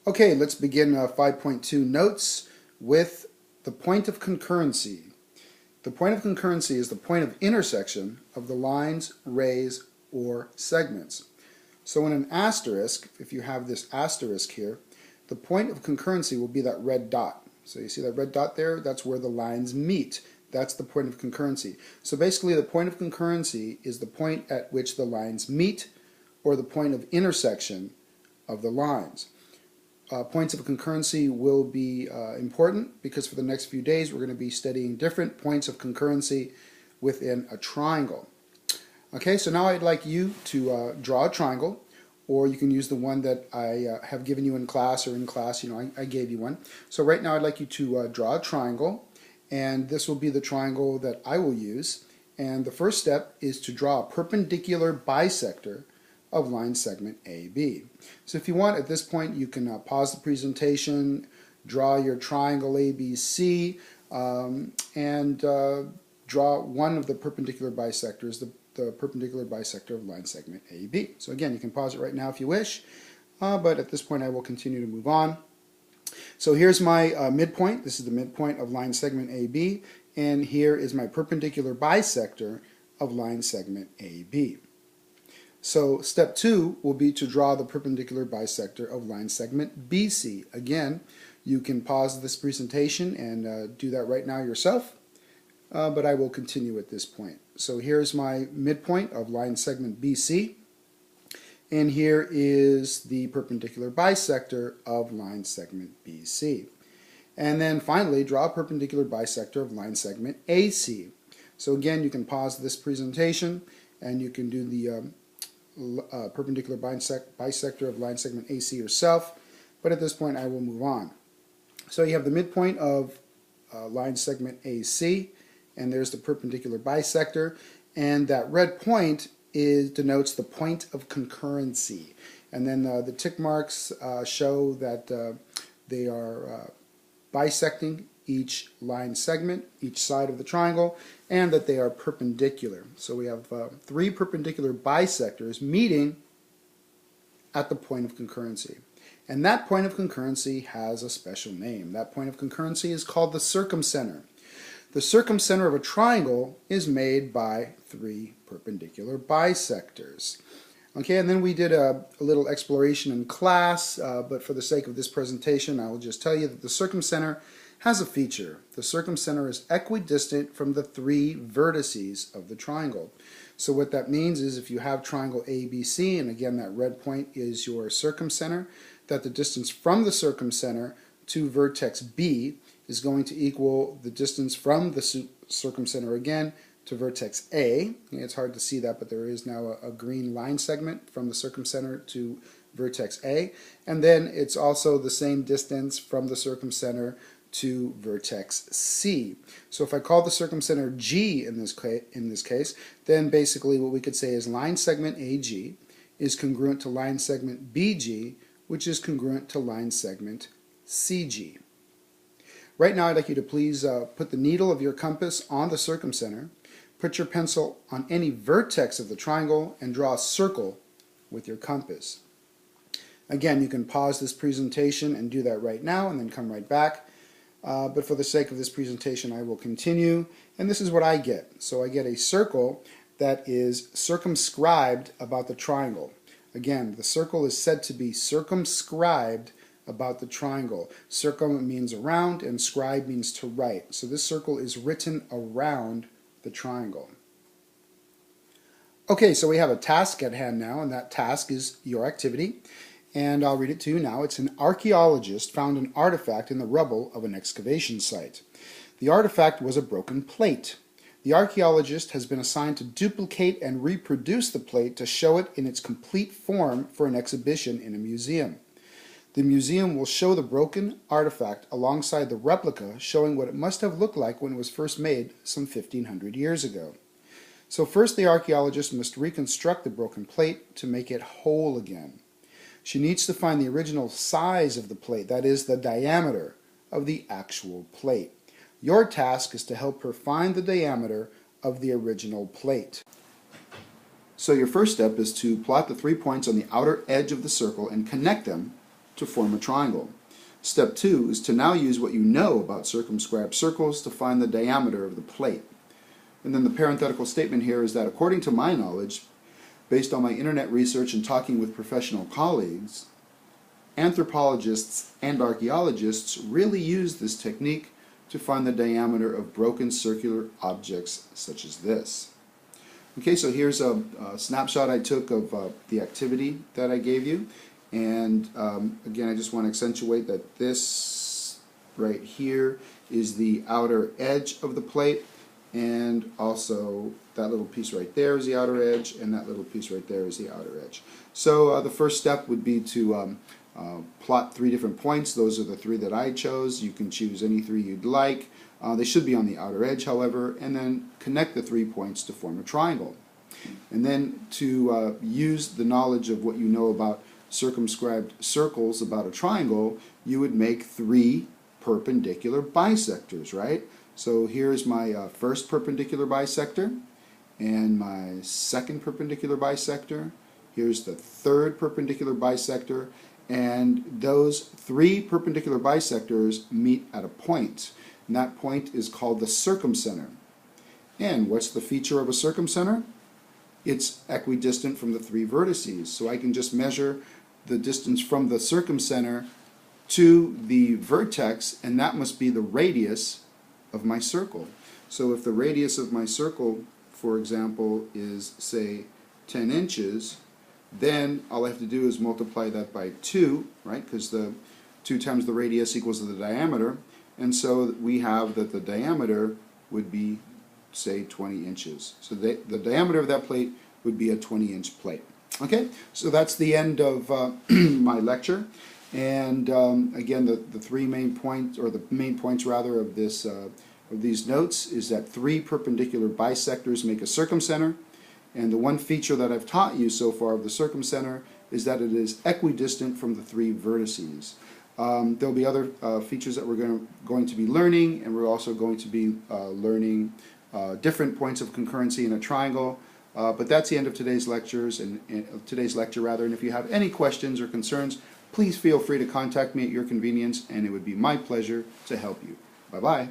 Okay, let's begin 5.2 notes with the point of concurrency. The point of concurrency is the point of intersection of the lines, rays, or segments. So in an asterisk, if you have this asterisk here, the point of concurrency will be that red dot. So you see that red dot there? That's where the lines meet. That's the point of concurrency. So basically the point of concurrency is the point at which the lines meet, or the point of intersection of the lines. Points of concurrency will be important because for the next few days we're going to be studying different points of concurrency within a triangle. Okay, so now I'd like you to draw a triangle, or you can use the one that I have given you in class, or in class, I gave you one. So right now I'd like you to draw a triangle, and this will be the triangle that I will use. And the first step is to draw a perpendicular bisector of line segment AB. So if you want, at this point you can pause the presentation, draw your triangle ABC, and draw one of the perpendicular bisectors, the perpendicular bisector of line segment AB. So again, you can pause it right now if you wish, but at this point I will continue to move on. So here's my midpoint. This is the midpoint of line segment AB, and here is my perpendicular bisector of line segment AB. So step 2 will be to draw the perpendicular bisector of line segment BC. Again, you can pause this presentation and do that right now yourself, but I will continue at this point. So here's my midpoint of line segment BC, and here is the perpendicular bisector of line segment BC. And then finally, draw a perpendicular bisector of line segment AC. So again, you can pause this presentation and you can do the perpendicular bisector of line segment AC yourself, but at this point I will move on. So you have the midpoint of line segment AC, and there's the perpendicular bisector, and that red point denotes the point of concurrency, and then the tick marks show that they are bisecting each line segment, each side of the triangle, and that they are perpendicular. So we have 3 perpendicular bisectors meeting at the point of concurrency. And that point of concurrency has a special name. That point of concurrency is called the circumcenter. The circumcenter of a triangle is made by 3 perpendicular bisectors. Okay, and then we did a little exploration in class, but for the sake of this presentation, I will just tell you that the circumcenter has a feature. The circumcenter is equidistant from the 3 vertices of the triangle. So what that means is if you have triangle ABC, and again that red point is your circumcenter, that the distance from the circumcenter to vertex B is going to equal the distance from the circumcenter again to vertex A. It's hard to see that, but there is now a green line segment from the circumcenter to vertex A. And then it's also the same distance from the circumcenter to vertex C. So if I call the circumcenter G in this case, then basically what we could say is line segment AG is congruent to line segment BG, which is congruent to line segment CG. Right now I'd like you to please put the needle of your compass on the circumcenter, put your pencil on any vertex of the triangle, and draw a circle with your compass. Again, you can pause this presentation and do that right now and then come right back. But for the sake of this presentation, I will continue. And this is what I get. So I get a circle that is circumscribed about the triangle. Again, the circle is said to be circumscribed about the triangle. Circum means around, and scribe means to write. So this circle is written around the triangle. Okay, so we have a task at hand now, and that task is your activity. And I'll read it to you now. It's an archaeologist found an artifact in the rubble of an excavation site. The artifact was a broken plate. The archaeologist has been assigned to duplicate and reproduce the plate to show it in its complete form for an exhibition in a museum. The museum will show the broken artifact alongside the replica showing what it must have looked like when it was first made some 1,500 years ago. So first the archaeologist must reconstruct the broken plate to make it whole again. She needs to find the original size of the plate, that is, the diameter of the actual plate. Your task is to help her find the diameter of the original plate. So your first step is to plot the 3 points on the outer edge of the circle and connect them to form a triangle. Step 2 is to now use what you know about circumscribed circles to find the diameter of the plate. And then the parenthetical statement here is that according to my knowledge, based on my internet research and talking with professional colleagues, anthropologists and archaeologists really use this technique to find the diameter of broken circular objects such as this. Okay, so here's a snapshot I took of the activity that I gave you. And again, I just want to accentuate that this right here is the outer edge of the plate, and also that little piece right there is the outer edge, and that little piece right there is the outer edge. So the first step would be to plot 3 different points. Those are the 3 that I chose. You can choose any 3 you'd like. They should be on the outer edge, however, and then connect the 3 points to form a triangle. And then to use the knowledge of what you know about circumscribed circles about a triangle, you would make 3 perpendicular bisectors, right? So here's my first perpendicular bisector, and my second perpendicular bisector. Here's the third perpendicular bisector, and those 3 perpendicular bisectors meet at a point, and that point is called the circumcenter. And what's the feature of a circumcenter? It's equidistant from the 3 vertices, so I can just measure the distance from the circumcenter to the vertex, and that must be the radius of my circle. So if the radius of my circle, for example, is, say, 10 inches, then all I have to do is multiply that by 2, right? Because the 2 times the radius equals the diameter, and so we have that the diameter would be, say, 20 inches. So the diameter of that plate would be a 20-inch plate. Okay, so that's the end of my lecture. And again, the 3 main points, or the main points rather, of this of these notes is that 3 perpendicular bisectors make a circumcenter, and the one feature that I've taught you so far of the circumcenter is that it is equidistant from the 3 vertices. There'll be other features that we're going to be learning, and we're also going to be learning different points of concurrency in a triangle. But that's the end of today's lecture, and if you have any questions or concerns, please feel free to contact me at your convenience, and it would be my pleasure to help you. Bye-bye.